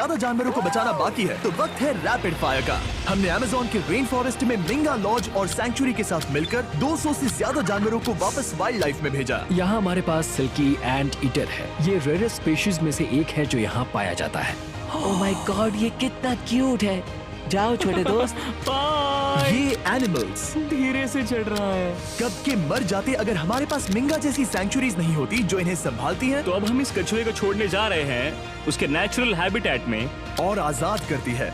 ज्यादा जानवरों को बचाना बाकी है, तो वक्त है रैपिड फायर का। हमने अमेज़न के रेन फॉरेस्ट में मिंगा लॉज और सैंक्चुरी के साथ मिलकर 200 से ज्यादा जानवरों को वापस वाइल्ड लाइफ में भेजा। यहाँ हमारे पास सिल्की एंट ईटर है। ये रेयरेस्ट स्पीशीज में से एक है जो यहाँ पाया जाता है। ओह माय गॉड, ये कितना क्यूट है। जाओ छोटे दोस्त। ये एनिमल्स धीरे से चढ़ रहा है। कब के मर जाते अगर हमारे पास मिंगा जैसी सैंक्चुरीज नहीं होती जो इन्हें संभालती हैं तो अब हम इस कछुए को छोड़ने जा रहे हैं उसके नेचुरल हैबिटेट में और आजाद करती है।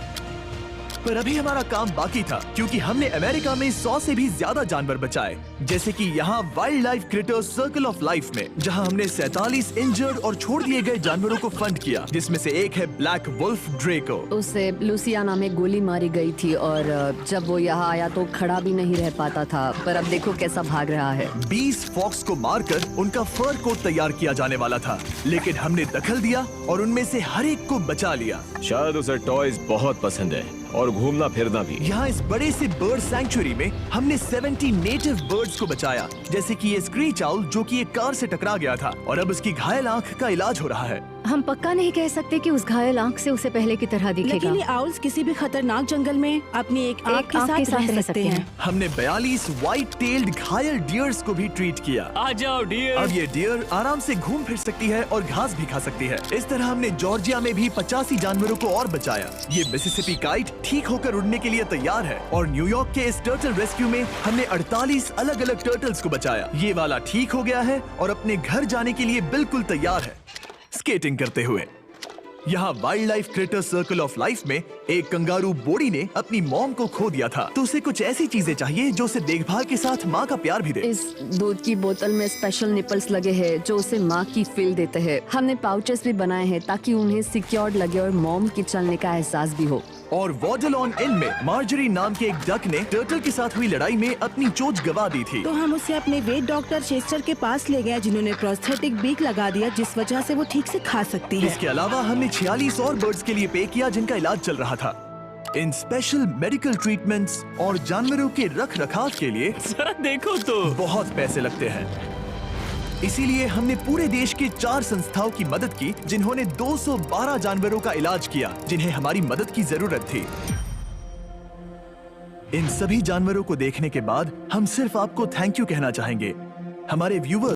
पर अभी हमारा काम बाकी था, क्योंकि हमने अमेरिका में 100 से भी ज्यादा जानवर बचाए, जैसे कि यहाँ wild life creators circle of life में, जहाँ हमने 47 इंजर्ड और छोड़ दिए गए जानवरों को फंड किया, जिसमें से एक है ब्लैक वुल्फ ड्रेको। उसे लुसियाना में गोली मारी गई थी और जब वो यहाँ आया तो खड़ा भी नहीं रह पाता था, पर अब देखो कैसा भाग रहा है। 20 फॉक्स को मारकर उनका फर कोट तैयार किया जाने वाला था, लेकिन हमने दखल दिया और उनमें से हर एक को बचा लिया। शायद उसे टॉयज बहुत पसंद है और घूमना फिरना भी। यहाँ इस बड़े से बर्ड सैंक्चुरी में हमने 70 नेटिव बर्ड्स को बचाया, जैसे कि ये स्क्रीच आउल जो कि एक कार से टकरा गया था और अब उसकी घायल आंख का इलाज हो रहा है। हम पक्का नहीं कह सकते कि उस घायल आंख से उसे पहले की तरह दिखेगा। लेकिन ये आउल्स किसी भी खतरनाक जंगल में अपनी एक आंख के साथ रह सकते हैं। हमने 42 व्हाइट टेल्ड घायल डियर्स को भी ट्रीट किया। आ जाओ डियर। अब ये डियर आराम से घूम फिर सकती है और घास भी खा सकती है। इस तरह हमने जॉर्जिया में भी 85 जानवरों को और बचाया। ये मिसिसिपी काइट ठीक होकर उड़ने के लिए तैयार है और न्यूयॉर्क के इस टर्टल रेस्क्यू में हमने 48 अलग अलग टर्टल्स को बचाया। ये वाला ठीक हो गया है और अपने घर जाने के लिए बिल्कुल तैयार है स्केटिंग करते हुए। यहाँ wild life creator circle of life में एक कंगारू बोडी ने अपनी मॉम को खो दिया था, तो उसे कुछ ऐसी चीजें चाहिए जो उसे देखभाल के साथ माँ का प्यार भी दे। इस दूध की बोतल में स्पेशल निपल्स लगे हैं जो उसे माँ की फील देते हैं। हमने पाउचेस भी बनाए हैं ताकि उन्हें सिक्योर्ड लगे और मॉम के चलने का एहसास भी हो। और वॉडल ऑन इन में मार्जरी नाम के एक डक ने टर्टल के साथ हुई लड़ाई में अपनी चोंच गवा दी थी, तो हम उसे अपने वेट डॉक्टर चेस्टर के पास ले गए, जिन्होंने प्रोस्थेटिक बीक लगा दिया, जिस वजह से वो ठीक से खा सकती है। इसके अलावा हमने 46 और बर्ड्स के लिए पे किया जिनका इलाज चल रहा था। इन स्पेशल मेडिकल ट्रीटमेंट्स और जानवरों के रख रखाव के लिए जरा देखो तो बहुत पैसे लगते हैं। इसीलिए हमने पूरे देश के 4 संस्थाओं की मदद की जिन्होंने 212 जानवरों का इलाज किया जिन्हें हमारी मदद की जरूरत थी। इन सभी जानवरों को देखने के बाद हम सिर्फ आपको थैंक यू कहना चाहेंगे। हमारे व्यूअर्स